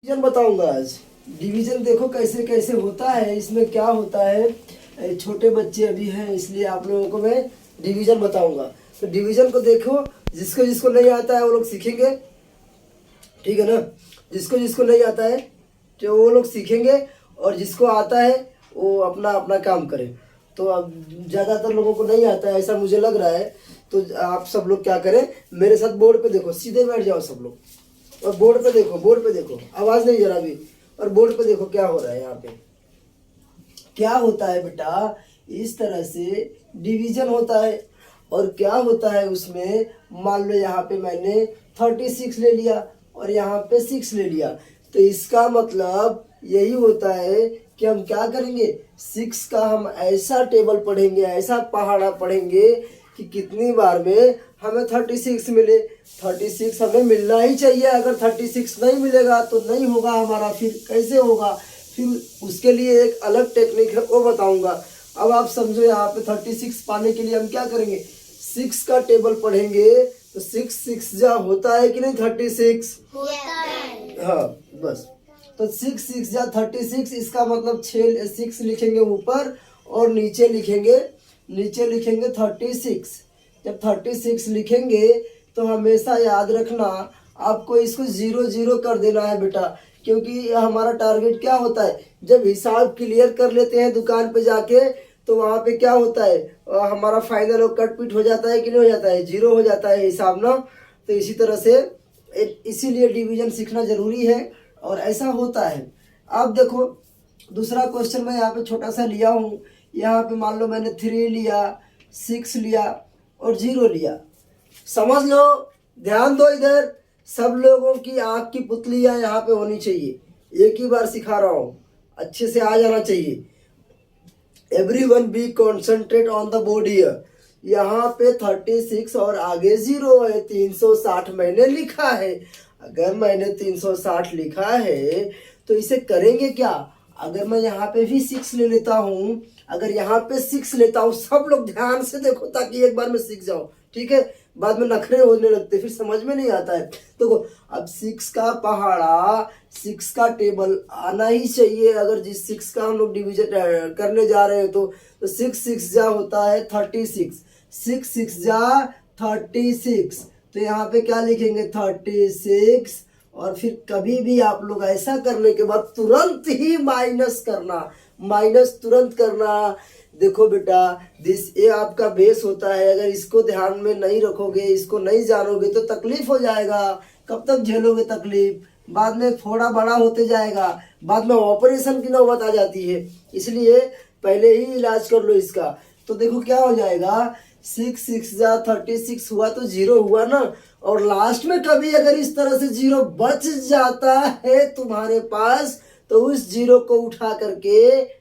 Division बताऊंगा आज। Division देखो कैसे कैसे होता है, इसमें क्या होता है। छोटे बच्चे अभी हैं इसलिए आप लोगों को मैं डिवीजन बताऊंगा। तो डिवीजन को देखो, जिसको जिसको नहीं आता है वो लोग सीखेंगे, ठीक है ना। जिसको जिसको नहीं आता है तो वो लोग सीखेंगे, और जिसको आता है वो अपना अपना काम करे। तो अब ज़्यादातर लोगों को नहीं आता है ऐसा मुझे लग रहा है। तो आप सब लोग क्या करें, मेरे साथ बोर्ड पे देखो, सीधे बैठ जाओ सब लोग, और बोर्ड पे देखो, बोर्ड पे देखो, आवाज नहीं जरा भी। और बोर्ड पे देखो क्या हो रहा है यहाँ पे। क्या होता है बेटा, इस तरह से डिवीजन होता है। और क्या होता है उसमें, मान लो यहाँ पे मैंने 36 ले लिया और यहाँ पे 6 ले लिया, तो इसका मतलब यही होता है कि हम क्या करेंगे, 6 का हम ऐसा टेबल पढ़ेंगे, ऐसा पहाड़ा पढ़ेंगे कि कितनी बार में हमें 36 मिले। 36 हमें मिलना ही चाहिए। अगर 36 नहीं मिलेगा तो नहीं होगा हमारा। फिर कैसे होगा, फिर उसके लिए एक अलग टेक्निक है, वो बताऊंगा। अब आप समझो, यहाँ पे 36 पाने के लिए हम क्या करेंगे, 6 का टेबल पढ़ेंगे। तो 6 6 जा होता है कि नहीं, 36 होता है। हाँ बस। तो 6 6 जा 36, इसका मतलब 6 लिखेंगे ऊपर और नीचे लिखेंगे 36। जब 36 लिखेंगे तो हमेशा याद रखना, आपको इसको 0 0 कर देना है बेटा। क्योंकि हमारा टारगेट क्या होता है, जब हिसाब क्लियर कर लेते हैं दुकान पे जाके, तो वहाँ पे क्या होता है, हमारा फाइनल और कट पिट हो जाता है कि नहीं हो जाता है, 0 हो जाता है हिसाब ना। तो इसी तरह से इसीलिए डिवीजन सीखना जरूरी है, और ऐसा होता है। अब देखो दूसरा क्वेश्चन मैं यहाँ पे छोटा सा लिया हूँ। यहाँ पे मान लो मैंने 3 लिया, 6 लिया और 0 लिया। समझ लो, ध्यान दो इधर। सब लोगों की आंख की पुतलियां यहाँ पे होनी चाहिए। एक ही बार सिखा रहा हूँ, अच्छे से आ जाना चाहिए। Everyone be concentrate on the board here. यहाँ पे 36 और आगे 0 है, 360 मैंने लिखा है। अगर मैंने 360 लिखा है तो इसे करेंगे क्या, अगर मैं यहाँ पे भी 6 ले लेता हूँ, अगर यहाँ पे 6 लेता हूँ, सब लोग ध्यान से देखो ताकि एक बार में सीख जाओ, ठीक है। बाद में नखरे होने लगते, फिर समझ में नहीं आता है। तो अब 6 का पहाड़ा, 6 का टेबल आना ही चाहिए। अगर जिस 6 का हम लोग डिवीजन करने जा रहे हैं तो 6 6 जा होता है 36, 6 6 जा 36। तो यहाँ पे क्या लिखेंगे, 36। और फिर कभी भी आप लोग ऐसा करने के बाद तुरंत ही माइनस करना, माइनस तुरंत करना। देखो बेटा, ये आपका बेस होता है। अगर इसको ध्यान में नहीं रखोगे, इसको नहीं जानोगे तो तकलीफ हो जाएगा। कब तक झेलोगे तकलीफ, बाद में थोड़ा बड़ा होते जाएगा, बाद में ऑपरेशन की नौबत आ जाती है। इसलिए पहले ही इलाज कर लो इसका। तो देखो क्या हो जाएगा, 6 6 जा 36 हुआ तो 0 हुआ ना। और लास्ट में कभी अगर इस तरह से 0 बच जाता है तुम्हारे पास, तो उस 0 को उठा करके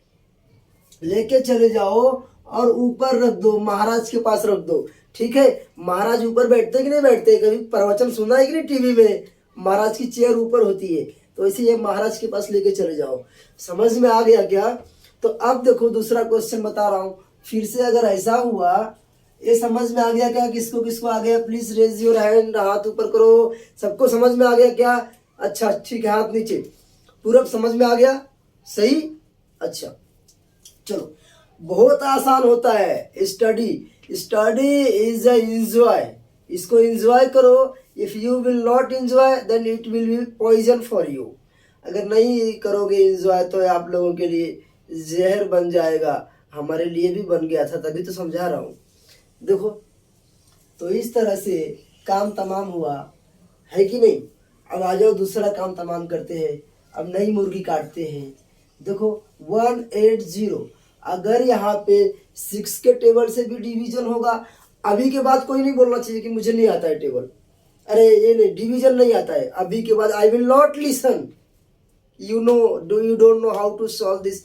लेके चले जाओ और ऊपर रख दो, महाराज के पास रख दो, ठीक है। महाराज ऊपर बैठते कि नहीं बैठते, कभी प्रवचन सुना है कि नहीं टीवी में, महाराज की चेयर ऊपर होती है, तो इसे ये महाराज के पास लेके चले जाओ। समझ में आ गया क्या। तो अब देखो दूसरा क्वेश्चन बता रहा हूँ फिर से। अगर ऐसा हुआ, ये समझ में आ गया क्या, किसको किसको आ गया, प्लीज रेज योर हैंड, हाथ ऊपर करो। सबको समझ में आ गया क्या, अच्छा ठीक है, हाथ नीचे। पूरा समझ में आ गया, सही, अच्छा चलो। बहुत आसान होता है study. Study is a enjoy, इसको एंजॉय करो। If you will not enjoy then it will be poison for you. अगर नहीं करोगे एंजॉय तो आप लोगों के लिए जहर बन जाएगा। हमारे लिए भी बन गया था, तभी तो समझा रहा हूँ। देखो तो इस तरह से काम तमाम हुआ है कि नहीं। अब आ जाओ दूसरा काम तमाम करते हैं। अब नई मुर्गी काटते हैं। देखो 180, अगर यहाँ पे 6 के टेबल से भी डिवीजन होगा। अभी के बाद कोई नहीं बोलना चाहिए कि मुझे नहीं आता है टेबल, अरे ये नहीं, डिवीजन नहीं आता है। अभी के बाद I will not listen, you know, do you don't know how to solve this